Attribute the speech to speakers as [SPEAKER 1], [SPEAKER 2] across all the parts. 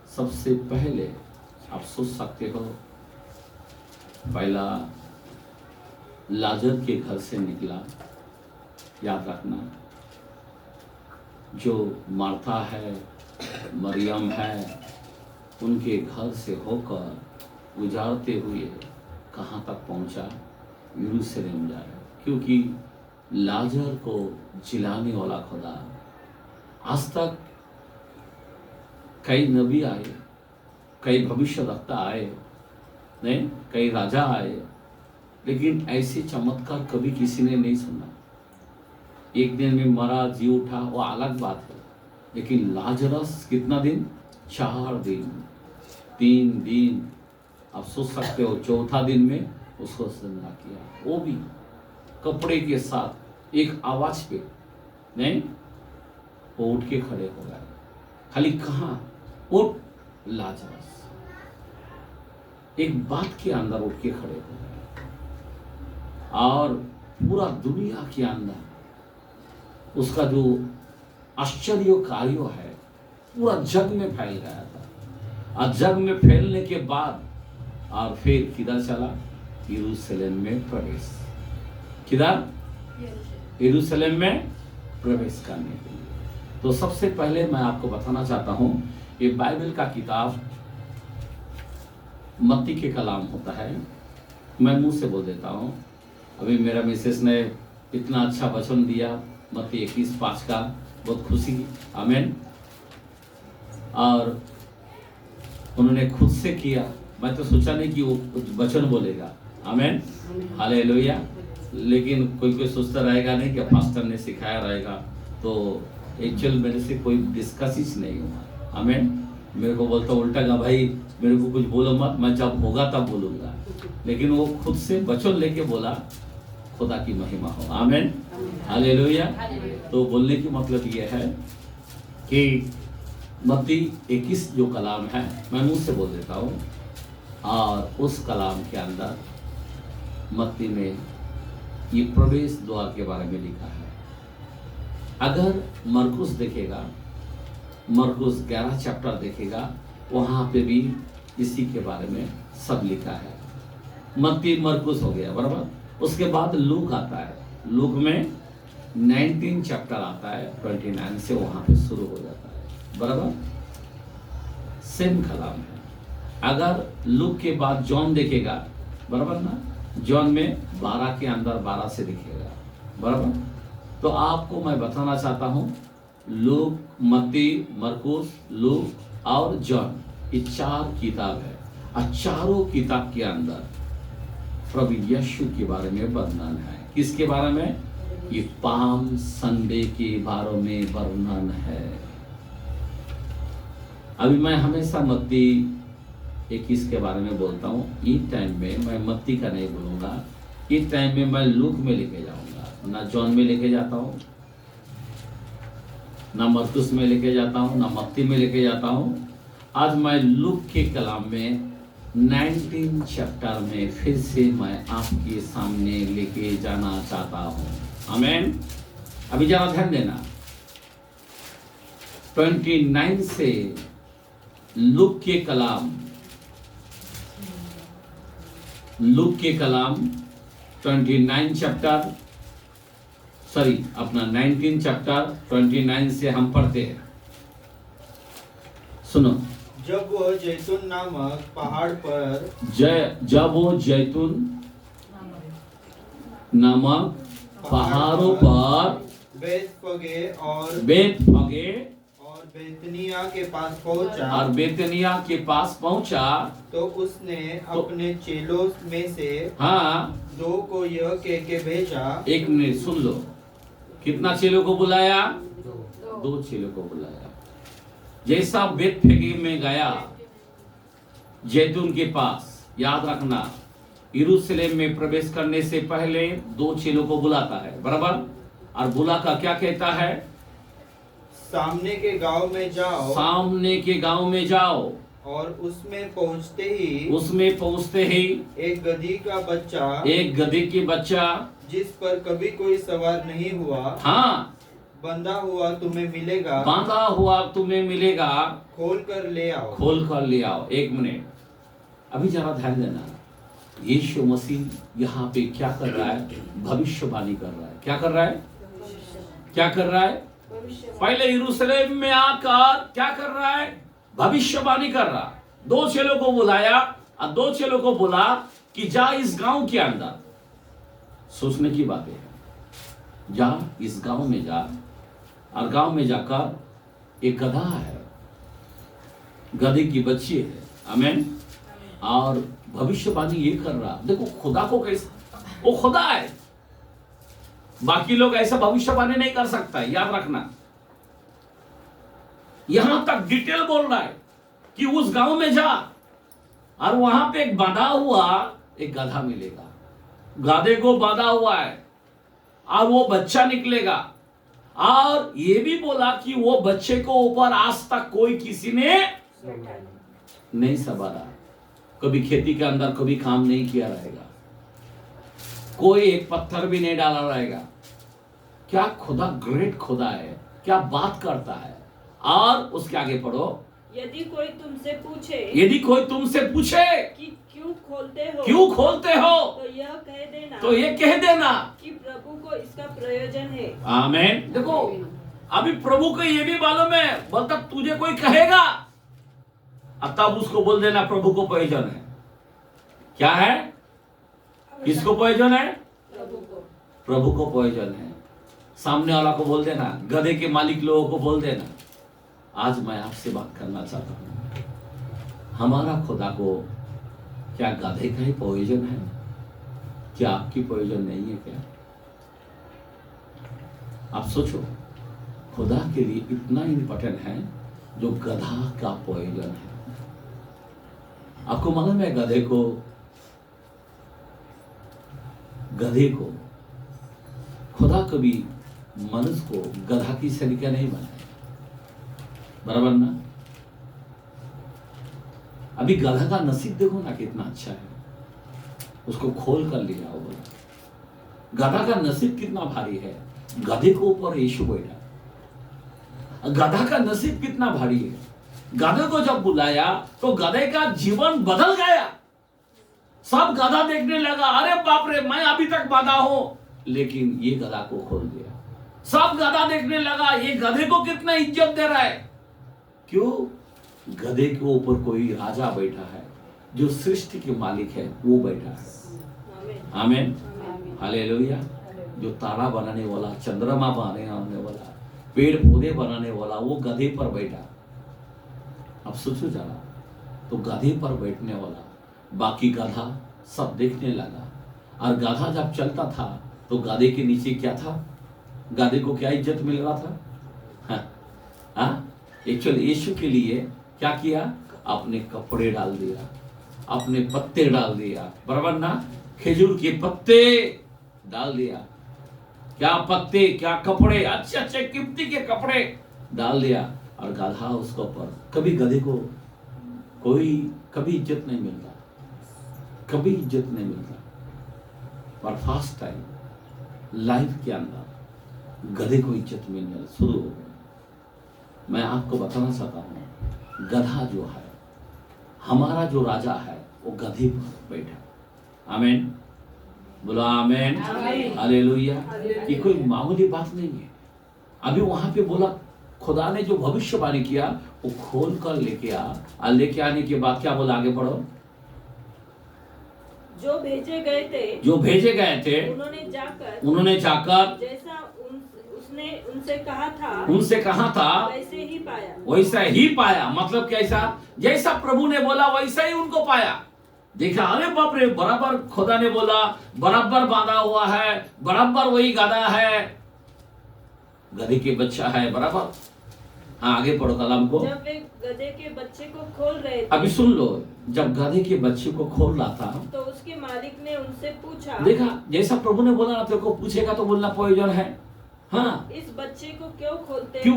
[SPEAKER 1] सबसे पहले आप सोच सकते हो, पहला लाजर के घर से निकला। याद रखना, जो मार्था है, मरियम है, उनके घर से होकर गुजारते हुए कहाँ तक पहुंचा? यरूशलेम जा रहा है, क्योंकि लाजर को जिलाने वाला खुदा। आज तक कई नबी आए, कई भविष्यवक्ता आए, नहीं, कई राजा आए, लेकिन ऐसे चमत्कार कभी किसी ने नहीं सुना। एक दिन में मरा जी उठा, वो अलग बात है, लेकिन लाजरस कितना दिन? 4 दिन, 3 दिन। आप सोच सकते हो, चौथा दिन में उसको जिंदा किया, वो भी कपड़े के साथ, एक आवाज पे। नहीं, वो उठ के खड़े हो गए। खाली कहाँ? उठ लाजरस, एक बात के अंदर उठ के खड़े हो गए, और पूरा दुनिया के अंदर उसका जो आश्चर्य कार्य है पूरा जग में फैल गया था। और जग में फैलने के बाद और फिर किधर चला? यरूशलेम में प्रवेश। किधर? यरूशलेम में प्रवेश करने के लिए। तो सबसे पहले मैं आपको बताना चाहता हूं, ये बाइबल का किताब मत्ती के कलाम होता है। मैं मुंह से बोल देता हूं। अभी मेरा मिसेस ने इतना अच्छा वचन दिया मत्ती 21:5 का, बहुत खुशी। आमीन। और उन्होंने खुद से किया, मैं तो सोचा नहीं कि वो वचन बोलेगा। आमीन, हालेलुया। लेकिन कोई कोई सोचता रहेगा नहीं कि पास्टर ने सिखाया रहेगा, तो एक्चुअल मेरे से कोई डिस्कस ही नहीं हुआ। आमीन। मेरे को बोलता उल्टा का, भाई मेरे को कुछ बोलो मत, मैं जब होगा तब बोलूँगा। लेकिन वो खुद से वचन लेके बोला। खुदा की महिमा हो। आमीन, हालेलुया। तो बोलने की मतलब ये है कि मत्ती 21 जो कलाम है, मैं मुंह से बोल देता हूँ, और उस कलाम के अंदर मत्ती में ये प्रवेश द्वार के बारे में लिखा है। अगर मरकुस देखेगा, मरकुस 11 चैप्टर देखेगा, वहाँ पे भी इसी के बारे में सब लिखा है। मत्ती मरकुस हो गया, बराबर। उसके बाद लूक आता है। लूक में 19 चैप्टर आता है, 29 से वहाँ पे शुरू हो जाता है, बराबर। सेम कलाम है। अगर लूक के बाद जॉन देखेगा, बराबर ना, जॉन में 12 के अंदर 12 से दिखेगा, बराबर। तो आपको मैं बताना चाहता हूँ, लूक, मत्ती, मरकुस, लूक और जॉन, ये 4 किताब है, और चारों किताब के अंदर प्रभु यीशु के बारे में वर्णन है। किसके बारे में? ये पाम संडे के बारे में वर्णन है। अभी मैं हमेशा मत्ती 21 के बारे में बोलता हूँ। इस टाइम में मैं मत्ती का नहीं बोलूँगा, इस टाइम में मैं लूक में लेके जाऊँगा, ना जॉन में लेके जाता हूँ, ना मरकुस में लेके जाता हूँ, ना मत्ती में लेके जाता हूँ। आज मैं लूक के कलाम में 19 चैप्टर में फिर से मैं आपके सामने लेके जाना चाहता हूँ। आमीन। अभी जरा ध्यान देना, 29 से लूक के कलाम, लूक के कलाम 29 चैप्टर, सॉरी अपना 19 चैप्टर 29 से हम पढ़ते हैं। सुनो।
[SPEAKER 2] जब वो जैतून नामक पहाड़ पर
[SPEAKER 1] जब वो जैतून नामक पहाड़ों पर
[SPEAKER 2] बेतफगे और बेतनिया के पास पहुंचा, तो उसने अपने चेलों में से 2 को यह कह के भेजा।
[SPEAKER 1] एक मिनट सुन लो, कितना चेलों को बुलाया? 2 चेलों को बुलाया। जैसा बेतफगे में गया जैतून के पास, याद रखना, यरूशलेम में प्रवेश करने से पहले 2 चेलों को बुलाता है, बराबर। और बुला का क्या कहता है?
[SPEAKER 2] सामने के गांव में जाओ। और उसमें पहुंचते ही एक गधी की बच्चा जिस पर कभी कोई सवार नहीं हुआ, बंधा हुआ तुम्हें मिलेगा,
[SPEAKER 1] बांधा हुआ तुम्हें मिलेगा,
[SPEAKER 2] खोल कर ले आओ।
[SPEAKER 1] खोल कर ले आओ। एक मिनट, अभी जरा ध्यान देना। यीशु मसीह यहाँ पे क्या कर रहा है? भविष्यवाणी कर रहा है। क्या कर रहा है? क्या कर रहा है? पहले यरूशलेम में आकर क्या कर रहा है? भविष्यवाणी कर रहा। 2 चेलों को बुलाया और 2 चेलों को बोला कि जा इस गांव के अंदर। सोचने की बात है, जा इस गांव में जा, और गांव में जाकर एक गधा है, गधे की बच्ची है। आमीन। और भविष्यवाणी ये कर रहा। देखो खुदा को कैसा, वो खुदा है, बाकी लोग ऐसा भविष्यवाणी नहीं कर सकता, याद रखना। यहां तक डिटेल बोल रहा है कि उस गांव में जा और वहां पे एक बांधा हुआ एक गधा मिलेगा, गाधे को बांधा हुआ है और वो बच्चा निकलेगा। और ये भी बोला कि वो बच्चे को ऊपर आज तक कोई किसी ने नहीं संभाला, कभी खेती के अंदर कभी काम नहीं किया रहेगा, कोई एक पत्थर भी नहीं डाला रहेगा। क्या खुदा ग्रेट खुदा है, क्या बात करता है। और उसके आगे पढ़ो,
[SPEAKER 3] यदि कोई तुमसे पूछे,
[SPEAKER 1] यदि कोई तुमसे पूछे
[SPEAKER 3] कि क्यों खोलते हो,
[SPEAKER 1] क्यों खोलते हो,
[SPEAKER 3] तो यह कह देना,
[SPEAKER 1] तो ये कह देना
[SPEAKER 3] कि प्रभु को इसका प्रयोजन है।
[SPEAKER 1] आमीन। देखो अभी प्रभु को ये भी मालूम है, बोलता तुझे कोई कहेगा, तब उसको बोल देना प्रभु को प्रयोजन है। क्या है? किसको प्रयोजन है?
[SPEAKER 3] प्रभु को।
[SPEAKER 1] प्रभु को प्रयोजन है। सामने वाला को बोल देना, गधे के मालिक लोगों को बोल देना, आज मैं आपसे बात करना चाहता हूं, हमारा खुदा को क्या गधे का ही प्रयोजन है? क्या आपकी प्रयोजन नहीं है? क्या आप सोचो, खुदा के लिए इतना इंपॉर्टेंट है जो गधा का प्रयोजन है। आपको मालूम है गधे को खुदा कभी मनुष्य को गधा की सलीका नहीं बनाया, बराबर ना? अभी गधा का नसीब देखो ना कितना अच्छा है, उसको खोल कर लिया वो बोला। गधा का नसीब कितना भारी है, गधे के ऊपर यीशु बैठा। गधा का नसीब कितना भारी है, गधे को जब बुलाया तो गधे का जीवन बदल गया। सब गधा देखने लगा, अरे बाप रे, मैं अभी तक बांधा हूं, लेकिन ये गधा को खोल दिया। सब गधा देखने लगा, ये गधे को कितना इज्जत दे रहा है। क्यों? गधे के ऊपर कोई राजा बैठा है, जो सृष्टि के मालिक है, वो बैठा है। आमीन, हालेलुया। जो तारा बनाने वाला, चंद्रमा बनाने वाला, पेड़ पौधे बनाने वाला, वो गधे पर बैठा। अब सोचो जरा, तो गधे पर बैठने वाला, बाकी गधा सब देखने लगा। और गधा जब चलता था तो गधे के नीचे क्या था? गधे को क्या इज्जत मिल रहा था? एक्चुअली यीशु के लिए क्या किया? अपने कपड़े डाल दिया, अपने पत्ते डाल दिया, बराबर ना? खजूर के पत्ते डाल दिया। क्या पत्ते, क्या कपड़े, अच्छे अच्छे कीमती के कपड़े डाल दिया। और गधा उसके ऊपर। कभी गधे को कोई कभी इज्जत नहीं मिलता, कभी इज्जत नहीं मिलता। पर फर्स्ट टाइम लाइफ के अंदर गधे को इज्जत मिलने शुरू हो गई। मैं आपको बताना चाहता हूँ, गधा जो है, हमारा जो राजा है, वो गधे पर बैठा। आमीन, बोलो आमीन, हालेलुया। ये कोई मामूली बात नहीं है। अभी वहां पे बोला, खुदा ने जो भविष्यवाणी किया वो खोल कर लेके आ, और लेके आने के बाद क्या बोला? आगे पढ़ो।
[SPEAKER 3] जो भेजे गए थे
[SPEAKER 1] उन्होंने जाकर
[SPEAKER 3] जैसा उसने उनसे कहा था
[SPEAKER 1] वैसा ही पाया। मतलब कैसा? जैसा प्रभु ने बोला वैसा ही उनको पाया। देखा, अरे बाप रे, बराबर खुदा ने बोला, बराबर बांधा हुआ है, बराबर वही गधा है, गधे के बच्चा है, बराबर। हाँ, आगे पढ़ो कलाम को।
[SPEAKER 3] जब वे गधे के बच्चे को खोल रहे थे,
[SPEAKER 1] अभी सुन लो, जब गधे के बच्चे को खोल रहा था
[SPEAKER 3] तो उसके मालिक ने उनसे पूछा।
[SPEAKER 1] देखा, जैसा प्रभु ने बोला ना, तेरे को पूछेगा तो बोलना प्रयोजन है। हाँ,
[SPEAKER 3] इस बच्चे को क्यों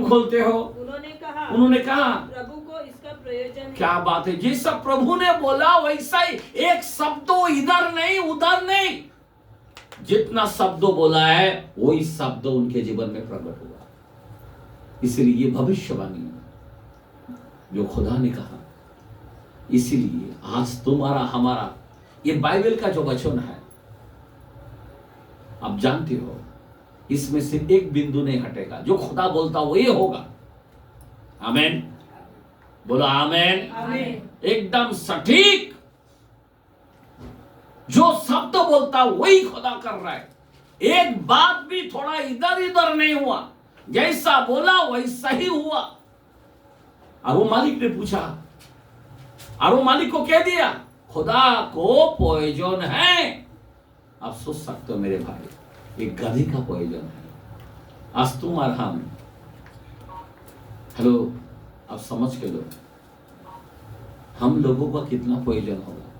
[SPEAKER 1] खोलते हो? उन्होंने कहा
[SPEAKER 3] प्रभु को इसका प्रयोजन है।
[SPEAKER 1] क्या बात है, जैसा प्रभु ने बोला वैसा ही, एक शब्द इधर नहीं उधर नहीं, जितना शब्द बोला है वही शब्द उनके जीवन में प्रकट हुआ। इसलिए ये भविष्यवाणी जो खुदा ने कहा, इसीलिए आज तुम्हारा हमारा ये बाइबल का जो वचन है, आप जानते हो इसमें से एक बिंदु नहीं हटेगा। जो खुदा बोलता वही होगा। आमेन, बोलो आमेन।
[SPEAKER 3] आमीन।
[SPEAKER 1] एकदम सटीक जो शब्द बोलता वही खुदा कर रहा है। एक बात भी थोड़ा इधर इधर नहीं हुआ, जैसा बोला वैसा ही हुआ। और वो मालिक ने पूछा, और वो मालिक को कह दिया खुदा को पॉइजन है। आप सोच सकते हो मेरे भाई, एक गधे का पॉइजन है। आज तुम और हम, हेलो, आप समझ के लो हम लोगों का कितना पॉइजन होगा।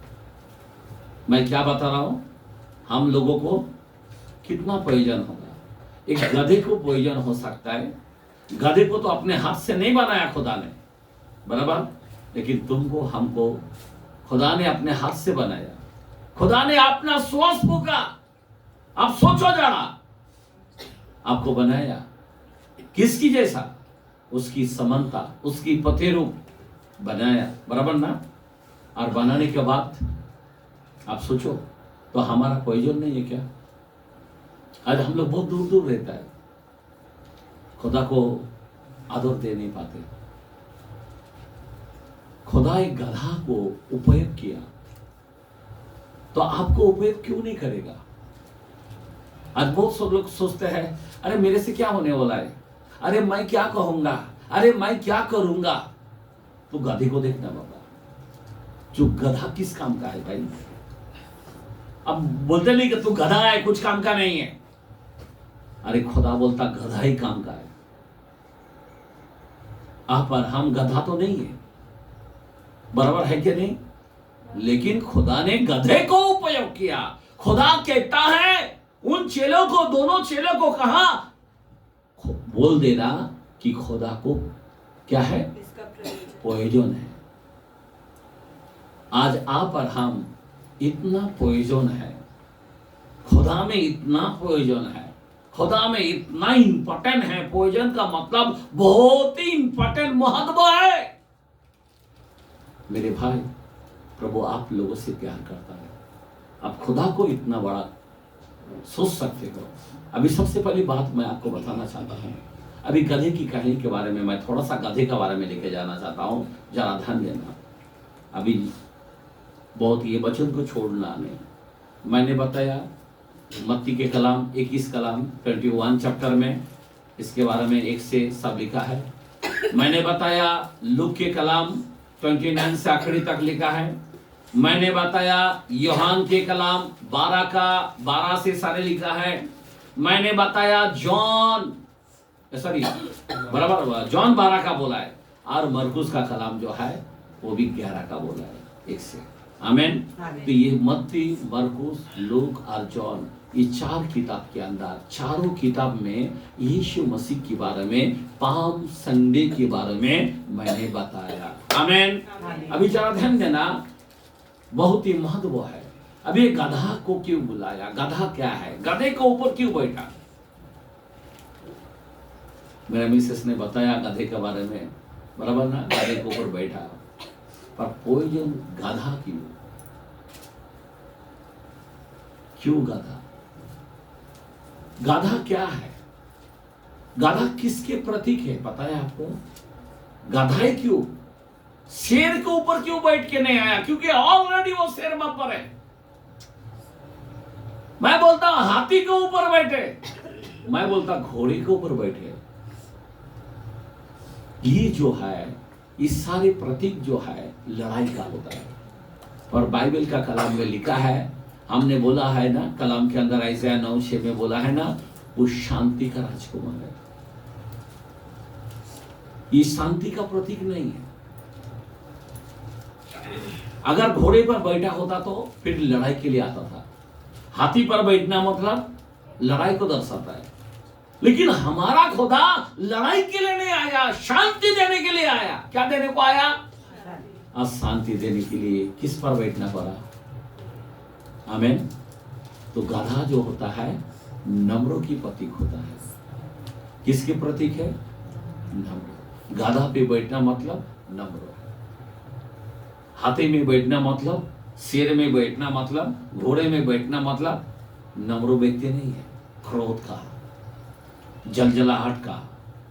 [SPEAKER 1] मैं क्या बता रहा हूं, हम लोगों को कितना पॉइजन होगा। एक गधे को पॉइजन हो सकता है। गधे को तो अपने हाथ से नहीं बनाया खुदा ने, बराबर, लेकिन तुमको हमको खुदा ने अपने हाथ से बनाया। खुदा ने अपना श्वास फूका। आप सोचो जरा, आपको बनाया किसकी जैसा, उसकी समानता, उसकी प्रतिरूप बनाया, बराबर ना। और बनाने के बाद आप सोचो तो हमारा पॉइजन नहीं है क्या? आज हम लोग बहुत दूर दूर रहता है, खुदा को आदर दे नहीं पाते। खुदा एक गधा को उपयोग किया, तो आपको उपयोग क्यों नहीं करेगा? आज बहुत सब लोग सोचते हैं, अरे मेरे से क्या होने वाला है, अरे मैं क्या कहूंगा, अरे मैं क्या करूंगा। तो गधे को देखना बाबा, जो गधा किस काम का है भाई। अब बोलते नहीं कि तू गधा है, कुछ काम का नहीं है। अरे खुदा बोलता गधा ही काम का है। आप और हम गधा तो नहीं है, बराबर है कि नहीं? लेकिन खुदा ने गधे को उपयोग किया। खुदा कहता है उन चेलों को, दोनों चेलों को कहा, बोल देना कि खुदा को क्या है,
[SPEAKER 3] इसका प्रयोजन
[SPEAKER 1] पॉइजन है। आज आप और हम इतना पॉइजन है, खुदा में इतना पॉइजन है, खुदा में इतना इंपॉर्टेंट है। पॉइजन का मतलब बहुत ही इंपॉर्टेंट महत्व है। मेरे भाई, प्रभु आप लोगों से प्यार करता है। आप खुदा को इतना बड़ा सोच सकते हो। अभी सबसे पहली बात मैं आपको बताना चाहता हूं, अभी गधे की कहानी के बारे में मैं थोड़ा सा गधे के बारे में लेके जाना चाहता हूं, जरा ध्यान देना। अभी बहुत ये वचन को छोड़ना नहीं। मैंने बताया मत्ती के कलाम 21 कलाम 21 चैप्टर में इसके बारे में 1 से सब लिखा है। मैंने बताया लूक के कलाम 29 से आखिरी तक लिखा है। मैंने बताया यूहन्ना के कलाम 12 का 12 से सारे लिखा है। मैंने बताया जॉन, सॉरी बराबर जॉन 12 का बोला है, और मरकुस का कलाम जो है वो भी 11 का बोला है 1 से। आमीन। तो ये मत्ती, मरकुस, लूक और जॉन, ये 4 किताब के अंदर, चारों किताब में यीशु मसीह के बारे में, पाम संडे के बारे में मैंने बताया। आमीन। अभी जरा ध्यान देना, बहुत ही महत्व है। अभी गधा को क्यों बुलाया? गधा क्या है? गधे के ऊपर क्यों बैठा? मेरा मिसेस ने बताया गधे के बारे में, बराबर ना, गधे के ऊपर बैठा। पर पॉइजन गधा क्यों गधा? गधा क्या है? गधा किसके प्रतीक है पता है आपको? गधा क्यों शेर के ऊपर क्यों बैठ के नहीं आया? क्योंकि ऑलरेडी वो शेर पर है। मैं बोलता हाथी के ऊपर बैठे, मैं बोलता घोड़े के ऊपर बैठे। ये जो है, इस सारे प्रतीक जो है लड़ाई का होता है। और बाइबल का कलाम में लिखा है, हमने बोला है ना, कलाम के अंदर ऐसा 9:6 में बोला है ना, वो शांति का राजकुमार है। ये शांति का प्रतीक नहीं है। अगर घोड़े पर बैठा होता तो फिर लड़ाई के लिए आता था। हाथी पर बैठना मतलब लड़ाई को दर्शाता है। लेकिन हमारा खुदा लड़ाई के लिए नहीं आया, शांति देने के लिए आया। क्या देने को आया? आज शांति देने के लिए किस पर बैठना पड़ा? आमीन। तो गधा जो होता है नम्रों की प्रतीक होता है। किसके प्रतीक है? नम्र। गाधा पे बैठना मतलब नम्र। हाथी में बैठना मतलब, शेर में बैठना मतलब, घोड़े में बैठना मतलब नम्र व्यक्ति नहीं है। क्रोध का, जलजलाहट का,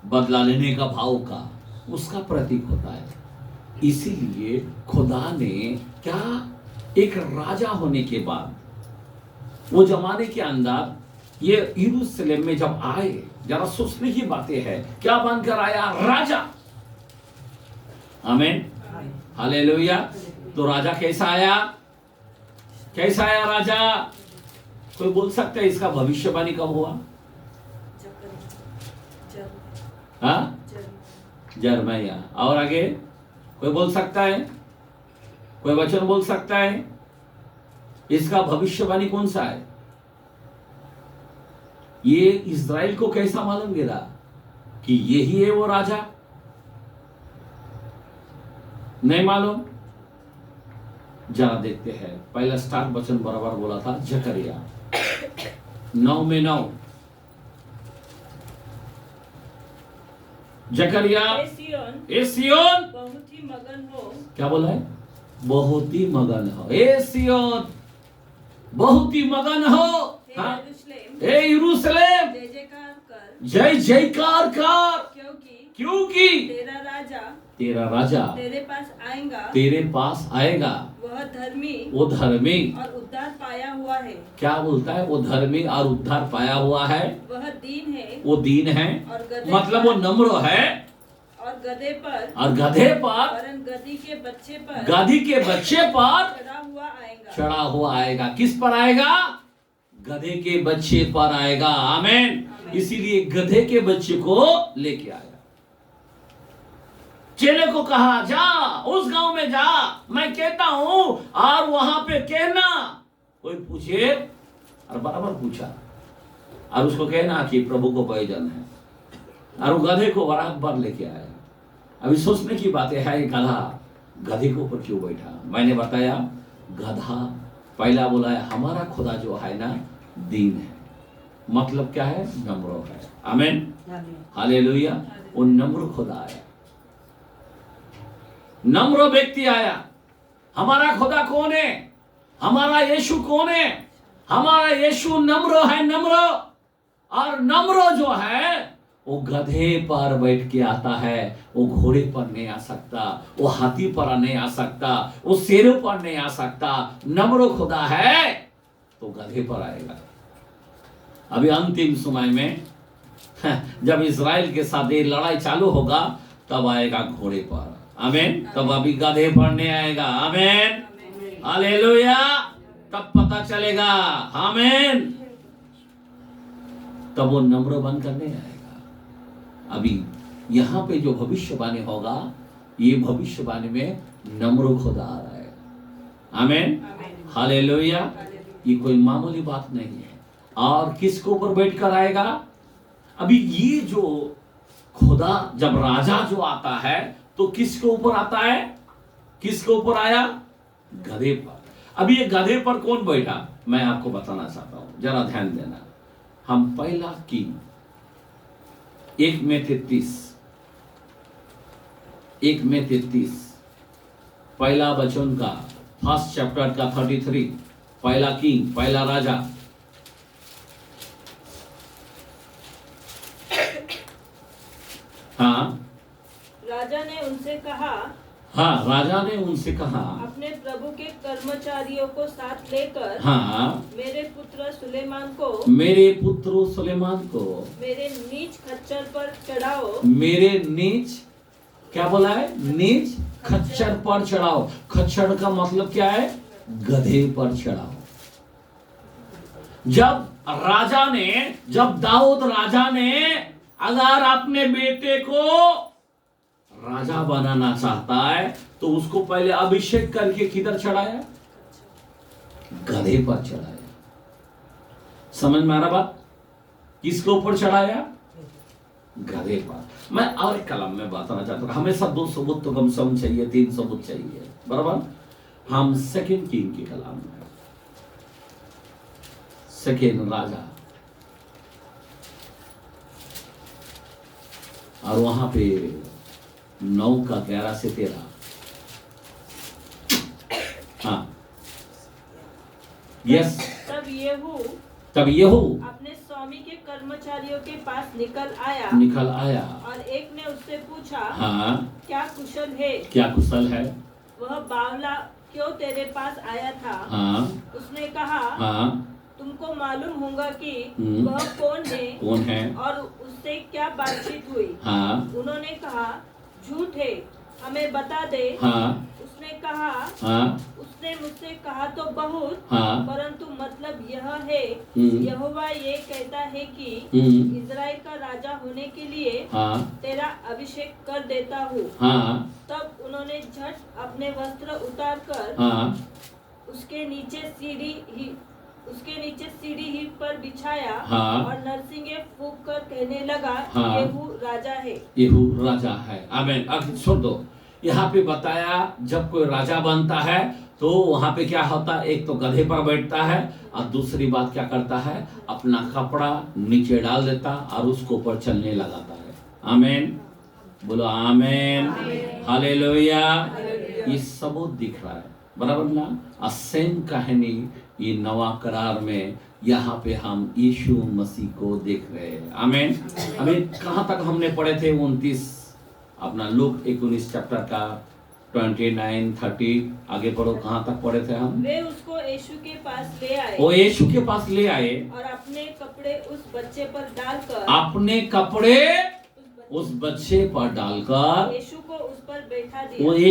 [SPEAKER 1] बदला लेने का भाव का, उसका प्रतीक होता है। इसीलिए खुदा ने क्या, एक राजा होने के बाद वो जमाने के अंदर ये यरूशलेम में जब आए, जरा सोचने की बातें हैं, क्या बनकर आया? राजा। आमीन, हालेलुया। तो राजा कैसा आया? कैसा आया राजा? कोई बोल सकता है इसका भविष्यवाणी कब हुआ? हाँ, यिर्मयाह। और आगे कोई बोल सकता है? कोई वचन बोल सकता है? इसका भविष्यवाणी कौन सा है? ये इस्राएल को कैसा मालूम गिरा कि यही है वो राजा? नहीं मालूम। जरा देखते हैं। पहला स्टार्ट वचन बराबर बोला था जकरिया 9:9। जकरिया, ए सियोन
[SPEAKER 3] बहुत ही मगन हो।
[SPEAKER 1] क्या बोला है? बहुत ही मगन हो। ए सियोन बहुत ही मगन हो। हाँ? ए यरूशलेम
[SPEAKER 3] जय जयकार कर,
[SPEAKER 1] जय जयकार कर, क्योंकि तेरा राजा
[SPEAKER 3] तेरे
[SPEAKER 1] पास आएगा। वो धर्मी
[SPEAKER 3] और उद्धार पाया हुआ है।
[SPEAKER 1] क्या बोलता है? वो धर्मी और उद्धार पाया हुआ है।
[SPEAKER 3] वह दीन है,
[SPEAKER 1] वो दीन है,
[SPEAKER 3] और गधे
[SPEAKER 1] मतलब वो नम्र है,
[SPEAKER 3] और गधे पर,
[SPEAKER 1] वरन
[SPEAKER 3] गधी के बच्चे पर
[SPEAKER 1] चढ़ा हुआ आएगा। किस पर आएगा? गधे के बच्चे पर आएगा। आमीन। इसीलिए गधे के बच्चे को लेके आया। चेले को कहा, जा उस गांव में जा, मैं कहता हूं, और वहां पे कहना, कोई पूछे, और बराबर पूछा, और उसको कहना कि प्रभु को प्रयोजन है। और वो गधे को बराबर लेके आया। अभी सोचने की बात है, ये गधा गधे के ऊपर क्यों बैठा? मैंने बताया, गधा पहला बोला है, हमारा खुदा जो है ना, दीन है, मतलब क्या है? नम्र है। आमीन, हालेलुया। वो नम्र खुदा आया, नम्र व्यक्ति आया। हमारा खुदा कौन है? हमारा यीशु कौन है? हमारा यीशु नम्र है, नम्र। और नम्र जो है वो गधे पर बैठ के आता है। वो घोड़े पर नहीं आ सकता, वो हाथी पर नहीं आ सकता, वो शेरों पर नहीं आ सकता। नम्र खुदा है तो गधे पर आएगा। अभी अंतिम समय में जब इस्राएल के साथ ये लड़ाई चालू होगा, तब आएगा घोड़े पर। आमीन। तब अभी गधे पर नहीं आएगा। आमीन, हालेलुया। तब पता चलेगा। आमीन। तब वो नम्र बनकर नहीं आएगा। अभी यहाँ पे जो भविष्यवाणी होगा, ये भविष्यवाणी में नम्र खुदा आ रहा है। आमीन, हालेलुया। ये कोई मामूली बात नहीं है। और किसके ऊपर बैठकर आएगा? अभी ये जो खुदा, जब राजा जो आता है, तो किसके ऊपर आता है? किसके ऊपर आया? गधे पर। अभी ये गधे पर कौन बैठा? मैं आपको बताना चाहता हूं, जरा ध्यान देना। हम पहला किंग 1:33 पहला वचन का, फर्स्ट चैप्टर का 33, पहला किंग, पहला राजा। हाँ,
[SPEAKER 3] राजा ने उनसे कहा,
[SPEAKER 1] राजा ने उनसे कहा,
[SPEAKER 3] अपने प्रभु के कर्मचारियों को साथ लेकर, मेरे पुत्र सुलेमान को मेरे नीच खच्चर पर चढ़ाओ। मेरे नीच, क्या बोला है? नीच खच्चर पर चढ़ाओ। खच्चर का मतलब क्या है? गधे पर चढ़ाओ। जब दाऊद राजा ने अगर अपने बेटे को राजा बनाना चाहता है, तो उसको पहले अभिषेक करके किधर चढ़ाया? गधे पर चढ़ाया। समझ में आ रहा बात? किसके ऊपर चढ़ाया? गधे पर। मैं और एक कलम में बताना चाहता हूं, हमेशा 2 सबूत तो कम से कम चाहिए, 3 सबूत चाहिए, बराबर। हम सेकंड किंग की कलम में, सेकंड राजा और वहां पे 9:11 से 13। हाँ, यस। तब येहू
[SPEAKER 4] अपने स्वामी के कर्मचारियों के पास निकल आया और एक ने उससे पूछा,
[SPEAKER 3] हाँ,
[SPEAKER 4] क्या कुशल है?
[SPEAKER 3] क्या कुशल है?
[SPEAKER 4] वह बावला क्यों तेरे पास आया था?
[SPEAKER 3] हाँ,
[SPEAKER 4] उसने कहा,
[SPEAKER 3] हाँ,
[SPEAKER 4] तुमको मालूम होगा कि
[SPEAKER 3] हम्म।
[SPEAKER 4] वह कौन है
[SPEAKER 3] और
[SPEAKER 4] उससे क्या बातचीत हुई।
[SPEAKER 3] हाँ,
[SPEAKER 4] उन्होंने कहा, झूठ है, हमें बता दे।
[SPEAKER 3] हाँ,
[SPEAKER 4] उसने कहा,
[SPEAKER 3] हाँ,
[SPEAKER 4] उसने मुझसे कहा तो बहुत,
[SPEAKER 3] हाँ,
[SPEAKER 4] परंतु मतलब यह है,
[SPEAKER 3] हम्म।
[SPEAKER 4] यहोवा ये कहता है कि
[SPEAKER 3] हम्म।
[SPEAKER 4] इज़राइल का राजा होने के लिए
[SPEAKER 3] हाँ,
[SPEAKER 4] तेरा अभिषेक कर देता हूँ।
[SPEAKER 3] हाँ,
[SPEAKER 4] तब उन्होंने झट अपने वस्त्र उतारकर
[SPEAKER 3] हाँ,
[SPEAKER 4] उसके नीचे सीढ़ी ही पर बिछाया,
[SPEAKER 3] हाँ।
[SPEAKER 4] और नरसिंगे फूंक कर कहने लगा,
[SPEAKER 3] हाँ।
[SPEAKER 4] येहू राजा है।
[SPEAKER 3] येहू राजा है। आमीन। अब सुन दो, यहाँ पे बताया जब कोई राजा बनता है तो वहां पे क्या होता है, एक तो गधे पर बैठता है और दूसरी बात क्या करता है, अपना कपड़ा नीचे डाल देता और उसको ऊपर चलने लगाता है। आमीन, बोलो आमीन, हालेलुया। ये सबूत दिख रहा है, बराबर ना। सेम कहानी ये नवा करार में यहाँ पे हम यीशु मसीह को देख रहे हैं। आमीन। अभी कहाँ तक हमने पढ़े थे? 29 अपना लूक 19 चैप्टर का 29, 30 आगे पढ़ो। कहाँ तक पढ़े थे हम?
[SPEAKER 4] वे उसको यीशु के पास ले आए,
[SPEAKER 3] वो यीशु के पास ले आए
[SPEAKER 4] और अपने कपड़े उस बच्चे पर डालकर
[SPEAKER 3] उस बच्चे पर डालकर
[SPEAKER 4] यीशु को उस पर बैठा
[SPEAKER 3] वो
[SPEAKER 4] दिया।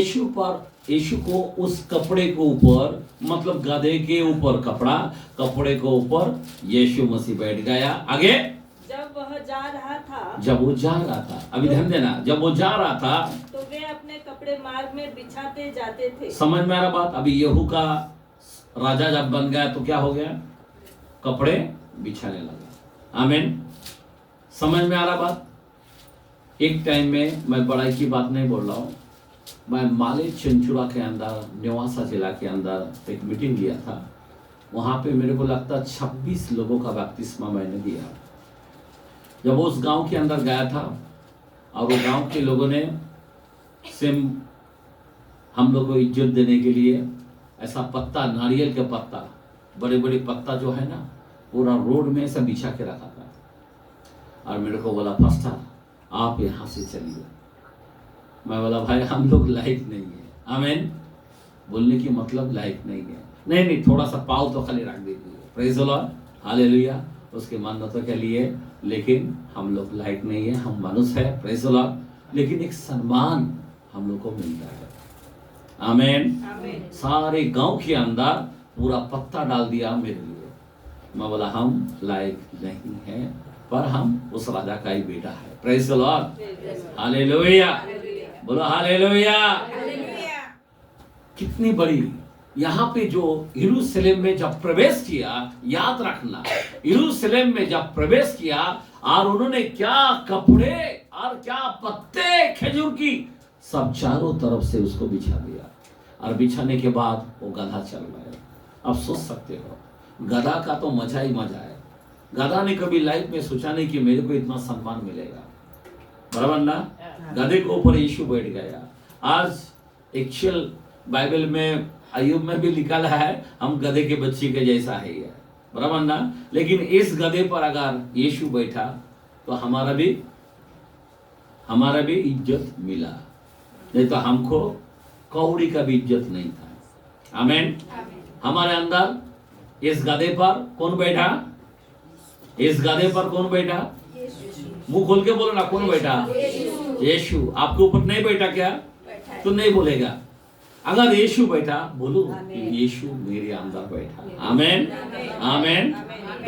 [SPEAKER 3] यीशु को उस कपड़े के ऊपर, मतलब गधे के ऊपर कपड़े के ऊपर यीशु मसीह बैठ गया। आगे
[SPEAKER 4] जब वो जा रहा था,
[SPEAKER 3] अभी ध्यान देना, जब वो जा रहा था
[SPEAKER 4] तो वे अपने कपड़े मार्ग में बिछाते जाते थे।
[SPEAKER 3] समझ में आ रहा बात? अभी येहू का राजा जब बन गया तो क्या हो गया, कपड़े बिछाने लगा। आमीन, समझ में आ रहा बात? एक टाइम में, मैं बड़ाई की बात नहीं बोल रहा हूँ, मैं माले चंचुरा के अंदर, नेवासा जिला के अंदर एक मीटिंग लिया था। वहाँ पे मेरे को लगता 26 लोगों का बपतिस्मा मैंने दिया। जब उस गांव के अंदर गया था और वो गांव के लोगों ने सेम हम लोग को इज्जत देने के लिए ऐसा पत्ता, नारियल के पत्ता, बड़े बड़े पत्ता जो है ना, पूरा रोड में ऐसा बिछा के रखा था। और मेरे को बोला, पास्टर आप यहाँ से चलिए। मैं बोला, भाई हम लोग लायक नहीं है। आमीन, बोलने की मतलब लायक नहीं है। नहीं, थोड़ा सा पाव तो खाली रख दीजिए, प्रेज द लॉर्ड, हालेलुया, उसके मान्यता के लिए। लेकिन हम लोग लायक नहीं है, हम मनुष्य है, प्रेज द लॉर्ड। लेकिन एक सम्मान हम लोग को मिलता है। आमीन। सारे गांव के अंदर पूरा पत्ता डाल दिया मेरे लिए। मैं बोला, हम लायक नहीं है, पर हम उस राजा का ही बेटा है। प्रेज द लॉर्ड, हालेलुया, बोलो हालेलुया। कितनी बड़ी यहाँ पे जो यरूशलेम में जब प्रवेश किया, याद रखना, यरूशलेम में जब प्रवेश किया और उन्होंने क्या कपड़े और क्या पत्ते खजूर की सब चारों तरफ से उसको बिछा दिया। और बिछाने के बाद वो गधा चल रहा है। अब सोच सकते हो, गधा का तो मजा ही मजा है। गधा ने कभी लाइफ में सोचा नहीं कि मेरे को इतना सम्मान मिलेगा, बराबर ना। गधे के ऊपर यीशु बैठ गया। आज एक्चुअल बाइबल में, अय्यूब में भी लिखा है, हम गधे के बच्चे के जैसा है, बराबर ना। लेकिन इस गधे पर अगर यीशु बैठा तो हमारा भी इज्जत मिला, नहीं तो हमको कौड़ी का भी इज्जत नहीं था। आमीन। हमारे अंदर इस गधे पर कौन बैठा? इस गधे पर कौन बैठा? मुंह खोल के बोलो ना, कौन बैठा? यीशु। आपके ऊपर नहीं बैठा क्या? तो नहीं बोलेगा। अगर यीशु बैठा, बोलो यीशु मेरे अंदर बैठा। आमीन, आमीन।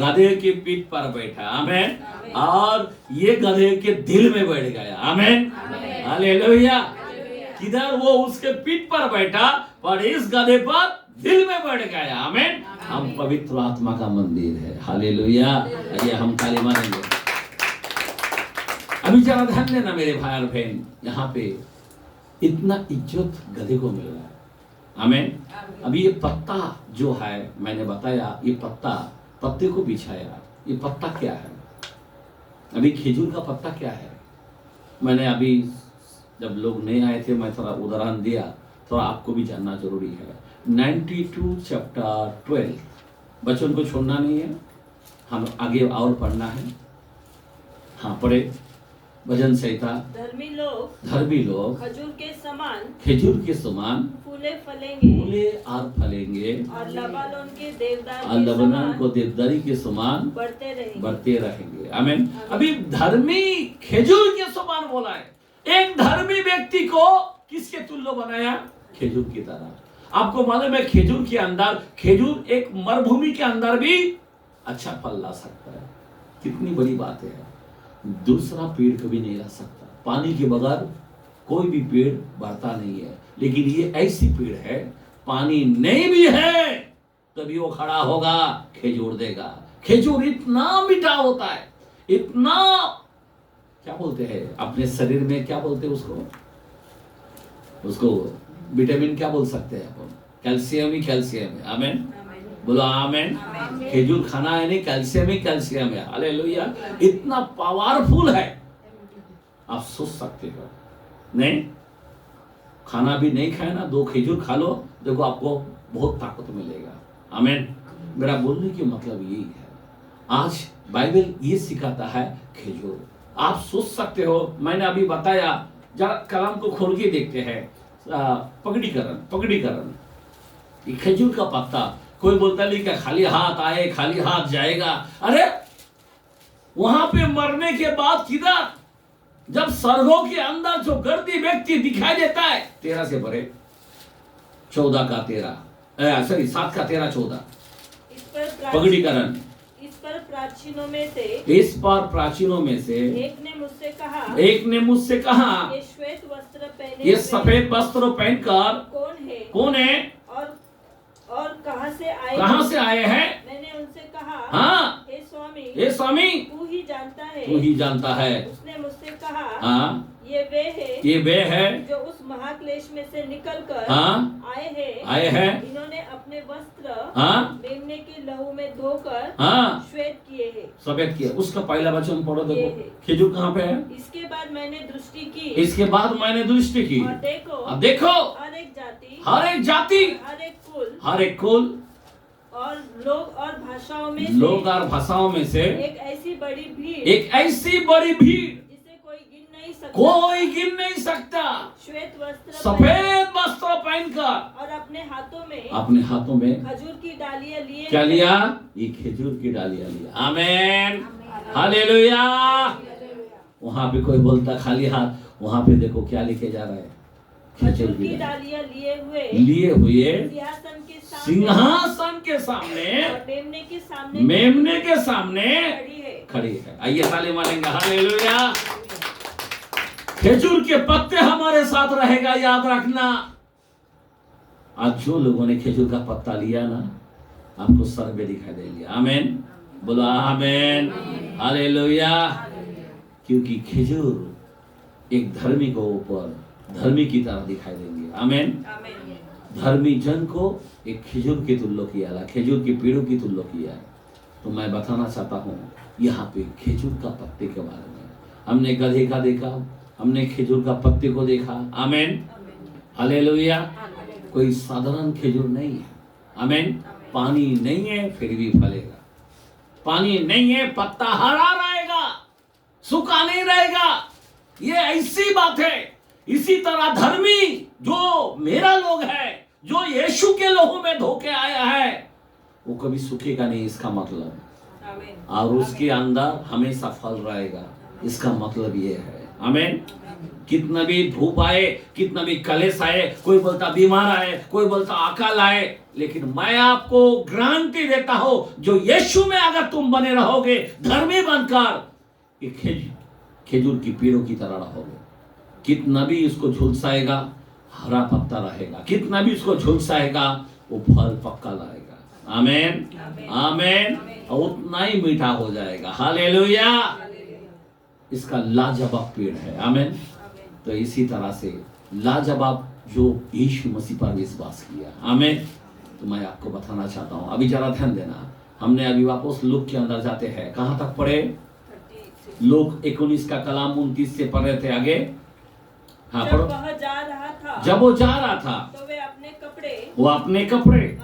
[SPEAKER 3] गधे की पीठ पर बैठा। आमीन। और ये गधे के दिल में बैठ गया। आमीन, हालेलुया। किधर? वो उसके पीठ पर बैठा, पर इस गधे पर दिल में बैठ गया। आमीन। हम पवित्र आत्मा का मंदिर है। हालेलुया। ये हम ताली मारेंगे। अभी जरा ध्यान देना मेरे भाई और बहन, यहाँ पे इतना इज्जत गधे को मिल रहा है। आमीन। अभी ये पत्ता जो है, मैंने बताया, ये पत्ते को बिछाया। ये पत्ता क्या है? अभी खजूर का पत्ता क्या है? मैंने अभी जब लोग नहीं आए थे मैं थोड़ा उदाहरण दिया, थोड़ा आपको भी जानना जरूरी है। 92 चैप्टर 12, बच्चों को छोड़ना नहीं है, हम आगे और पढ़ना है। हाँ पढ़े, भजन संहिता।
[SPEAKER 4] धर्मी लोग
[SPEAKER 3] खजूर के समान
[SPEAKER 4] फूले
[SPEAKER 3] फूले और फलेंगे,
[SPEAKER 4] और लबानोन के देवदार
[SPEAKER 3] और लबनान को देवदारी के समान बढ़ते रहेंगे। आमीन। अभी धर्मी खजूर के समान बोला है। एक धर्मी व्यक्ति को किसके तुल्य बनाया? खजूर की तरह। आपको मालूम है खजूर के अंदर, खजूर एक मरुभूमि के अंदर भी अच्छा फल ला सकता है। कितनी बड़ी बात है। दूसरा पेड़ कभी नहीं ला सकता, पानी के बगैर कोई भी पेड़ बढ़ता नहीं है। लेकिन ये ऐसी पेड़ है, पानी नहीं भी है तभी वो खड़ा होगा, खजूर देगा। खजूर इतना मीठा होता है, इतना, क्या बोलते हैं अपने शरीर में, क्या बोलते हैं उसको विटामिन क्या बोल सकते हैं अपन? कैल्शियम ही कैल्शियम है। आमीन, बोलो आमीन। खजूर खाना है नहीं, कैल्शियम ही कैल्शियम है। हालेलुया। इतना पावरफुल है, आप सोच सकते हो। नहीं खाना भी नहीं खाए ना, 2 खजूर खा लो, देखो आपको बहुत ताकत मिलेगा। आमीन। मेरा बोलने की मतलब यही है, आज बाइबल ये सिखाता है खजूर। आप सोच सकते हो, मैंने अभी बताया, जरा कलाम को खोल के देखते हैं। पगड़ीकरण, ये खजूर का पत्ता। कोई बोलता नहीं कि खाली हाथ आए खाली हाथ जाएगा। अरे वहां पे मरने के बाद किधर, जब स्वर्गों के अंदर जो गर्दी व्यक्ति दिखाई देता है, 13 से पढ़े, 14 का 13, सॉरी 7 का 13 14। पगड़ीकरण।
[SPEAKER 4] इस पर प्राचीनों में से एक ने मुझसे कहा,
[SPEAKER 3] ये सफेद वस्त्र पहनकर कौन है
[SPEAKER 4] और कहां से आए हैं? मैंने उनसे कहा,
[SPEAKER 3] हाँ,
[SPEAKER 4] हे स्वामी
[SPEAKER 3] तू ही जानता है।
[SPEAKER 4] उसने मुझसे कहा,
[SPEAKER 3] हाँ,
[SPEAKER 4] ये वे है जो उस महाक्लेश में से निकलकर
[SPEAKER 3] हाँ,
[SPEAKER 4] आए हैं। इन्होंने अपने वस्त्र
[SPEAKER 3] हाँ,
[SPEAKER 4] मेमने के लहू में धोकर
[SPEAKER 3] हाँ,
[SPEAKER 4] श्वेत किए हैं।
[SPEAKER 3] सफेद किए। उसका पहला वचन पढ़ो, देखो खजूर कहाँ पे है?
[SPEAKER 4] इसके बाद मैंने दृष्टि की और
[SPEAKER 3] देखो
[SPEAKER 4] हर एक जाति,
[SPEAKER 3] हर एक कुल
[SPEAKER 4] और लोग और
[SPEAKER 3] भाषाओं में से
[SPEAKER 4] एक ऐसी बड़ी
[SPEAKER 3] भीड़
[SPEAKER 4] जिसे
[SPEAKER 3] कोई गिन नहीं सकता, सफेद वस्त्र पहनकर
[SPEAKER 4] और अपने
[SPEAKER 3] हाथों में
[SPEAKER 4] खजूर की डालियां लिए।
[SPEAKER 3] क्या लिया? ये खजूर की डालियां लिया। आमीन, हालेलुया। वहां पे कोई बोलता खाली हाथ, वहां पे देखो क्या लिखे जा रहा है?
[SPEAKER 4] खजूर की डालियां
[SPEAKER 3] लिए हुए सिंहासन के सामने मेमने के सामने खड़ी है। आइए ताली मारेंगे, हालेलुया। खजूर के पत्ते हमारे साथ रहेगा, याद रखना। आज जो लोगों ने खजूर का पत्ता लिया ना, आपको सर में दिखाई देंगे। आमीन, बोलो आमीन, हालेलुया। क्योंकि खजूर एक धर्मी को ऊपर धर्मी की तरह दिखाई देंगे। आमीन। धर्मी जन को एक खजूर के तुल्य किया, खजूर के पेड़ों की तुल्य किया। तो मैं बताना चाहता हूँ यहाँ पे खजूर का पत्ते के बारे में। हमने गधे का देखा, हमने खजूर का पत्ते को देखा। आमीन, हालेलुया। कोई साधारण खजूर नहीं है। आमीन। पानी नहीं है फिर भी फलेगा, पानी नहीं है पत्ता हरा रहेगा, सूखा नहीं रहेगा। ये ऐसी बात है। इसी तरह धर्मी जो मेरा लोग है, जो यीशु के लहू में धोके आया है, वो कभी सूखेगा नहीं, इसका मतलब। और उसके अंदर हमेशा फल रहेगा, इसका मतलब ये है। आमीन। कितना भी धूप आए, कितना भी कलेश आए, कोई बोलता बीमार आए, कोई बोलता अकाल आए, लेकिन मैं आपको गारंटी देता हूं, जो यीशु में अगर तुम बने रहोगे धर्मी बनकर, खजूर की पेड़ों की तरह रहोगे। कितना भी इसको झुलसाएगा हरा पत्ता रहेगा, कितना भी इसको झुलसाएगा वो फल पक्का लाएगा। आमीन, आमीन। और उतना ही मीठा हो जाएगा। हालेलुया। इसका लाजवाब पेड़ है। आमीन। तो इसी तरह से लाजवाब जो यीशु मसीह पर विश्वास किया। आमीन। तो मैं आपको बताना चाहता हूँ, अभी जरा ध्यान देना। हमने अभी वापस लूक के अंदर जाते हैं, कहां तक पढ़े? लोग 19 का कलाम 29 से पढ़ रहे थे आगे। हाँ
[SPEAKER 4] जब
[SPEAKER 3] पढ़ो।
[SPEAKER 4] वह जा रहा था,
[SPEAKER 3] जब वो जा रहा था
[SPEAKER 4] तो वे अपने कपड़े
[SPEAKER 3] वो अपने कपड़े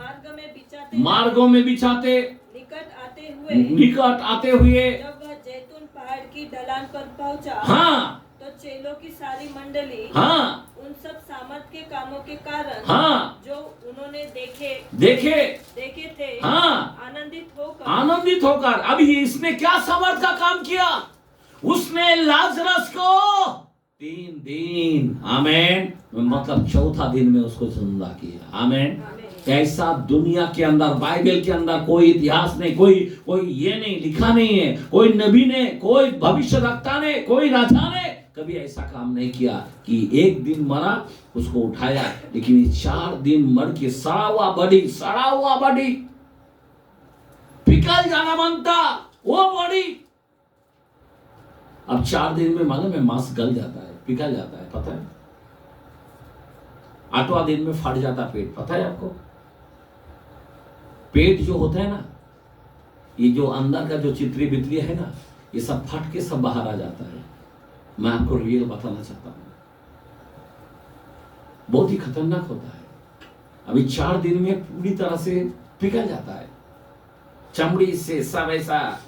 [SPEAKER 3] मार्गों में बिछाते, निकट आते हुए
[SPEAKER 4] जब वह जैतून पहाड़ की ढलान पर पहुंचा,
[SPEAKER 3] हाँ
[SPEAKER 4] तो चेलों की सारी मंडली
[SPEAKER 3] हाँ
[SPEAKER 4] उन सब सामर्थ के कामों के कारण
[SPEAKER 3] हाँ
[SPEAKER 4] जो उन्होंने देखे
[SPEAKER 3] देखे
[SPEAKER 4] थे,
[SPEAKER 3] हाँ आनंदित होकर। अब ये इसने क्या सामर्थ का काम किया? उसने लाजरस को 3 दिन, आमेन, मतलब चौथा दिन में उसको जिंदा किया। आमेन। ऐसा दुनिया के अंदर, बाइबल के अंदर कोई इतिहास नहीं, कोई ये नहीं लिखा नहीं है, कोई नबी ने, कोई भविष्यवक्ता ने, कोई राजा ने कभी ऐसा काम नहीं किया कि एक दिन मरा उसको उठाया, लेकिन 4 दिन मर के सड़ा हुआ बॉडी पिघल जाना बनता वो बॉडी। अब 4 दिन में मालूम है मांस गल जाता है, पिघल जाता है, पता है? 8वां दिन में फट जाता पेट, पता है आपको? पेट जो होता है ना, ये जो अंदर का जो चित्री बितरी है ना, ये सब फट के सब बाहर आ जाता है। मैं आपको रियल बताना चाहता हूं, बहुत ही खतरनाक होता है। अभी 4 दिन में पूरी तरह से पिघल जाता है, चमड़ी से सब ऐसा।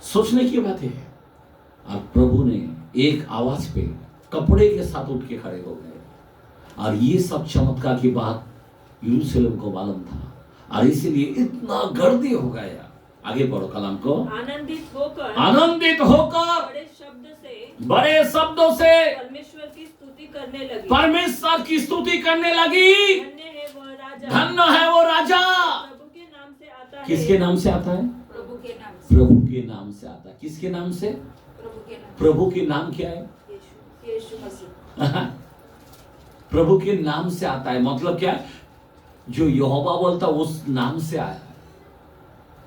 [SPEAKER 3] सोचने की बात है। और प्रभु ने एक आवाज पे कपड़े के साथ उठ के खड़े हो गए, और ये सब चमत्कार की बात यरूशलेम को मालूम था, और इसीलिए इतना गर्दी हो गया। आगे पढ़ो कलाम को।
[SPEAKER 4] आनंदित होकर
[SPEAKER 3] बड़े शब्दों से
[SPEAKER 4] परमेश्वर की स्तुति करने लगी।
[SPEAKER 3] धन्य है वो राजा।
[SPEAKER 4] प्रभु के नाम से आता है।
[SPEAKER 3] किसके नाम से आता है?
[SPEAKER 4] प्रभु के नाम से।
[SPEAKER 3] प्रभु के नाम से आता है। किसके नाम से?
[SPEAKER 4] प्रभु के नाम।
[SPEAKER 3] प्रभु के नाम क्या है?
[SPEAKER 4] यीशु मसीह।
[SPEAKER 3] प्रभु के नाम से आता है, मतलब क्या? जो यहोवा बोलता उस नाम से आया।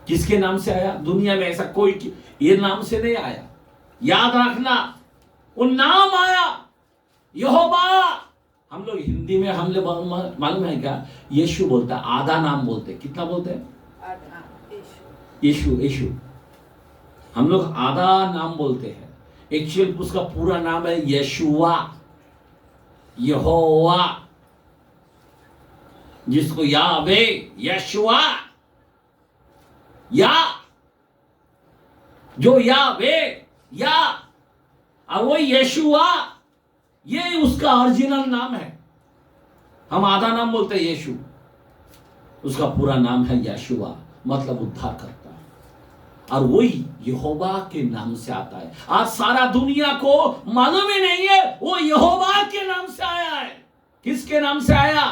[SPEAKER 3] किसके नाम से आया? दुनिया में ऐसा कोई ये नाम से नहीं आया, याद रखना। वो नाम आया यहोवा। हम लोग हिंदी में हम लोग मालूम है क्या? यीशु बोलता है, आधा नाम बोलते। कितना बोलते हैं? यीशु। हम लोग आधा नाम बोलते हैं, एक्चुअल उसका पूरा नाम है यशुआ, यहोवा, जिसको यावे, यशुआ, या जो यावे या, और वो यशुआ, ये उसका ओरिजिनल नाम है। हम आधा नाम बोलते हैं यीशु, उसका पूरा नाम है यशुआ, मतलब उद्धार करता है। और वही यहोवा के नाम से आता है। आज सारा दुनिया को मालूम ही नहीं है वो यहोवा के नाम से आया है। किसके नाम से आया?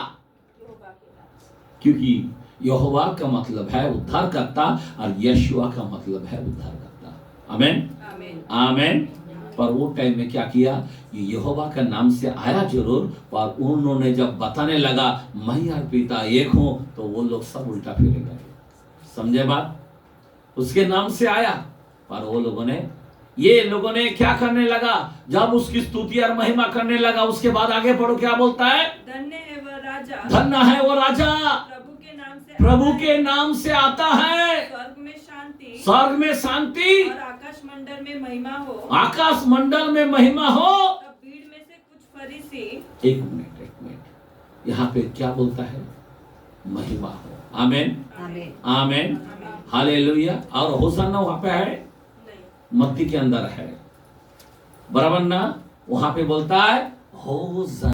[SPEAKER 4] यहोवा के नाम से।
[SPEAKER 3] क्योंकि यहोवा का मतलब है उद्धार करता, और यशुआ का मतलब है उद्धार करता। आमेन, आमेन। पर वो टाइम में क्या किया? ये यहोवा का नाम से आया जरूर, पर उन्होंने जब बताने लगा मैं और पिता एक हूं, तो वो लोग सब उल्टा फिरे गए। समझे बात? उसके नाम से आया, पर वो लोगों ने क्या करने लगा? जब उसकी स्तुति और महिमा करने लगा, उसके बाद आगे पढ़ो, क्या बोलता है?
[SPEAKER 4] धन्य है वो राजा,
[SPEAKER 3] प्रभु के नाम से आता है।
[SPEAKER 4] स्वर्ग में शांति
[SPEAKER 3] और
[SPEAKER 4] आकाश मंडल में महिमा हो। तब भीड़ में से कुछ फरीसी।
[SPEAKER 3] एक मिनट, यहाँ पे क्या बोलता है? महिमा हो। आमेन, आमेन, हालेलुया। और होशाना वहां पे है? मत्ती के अंदर है, बराबर ना? वहां पे बोलता है होशाना।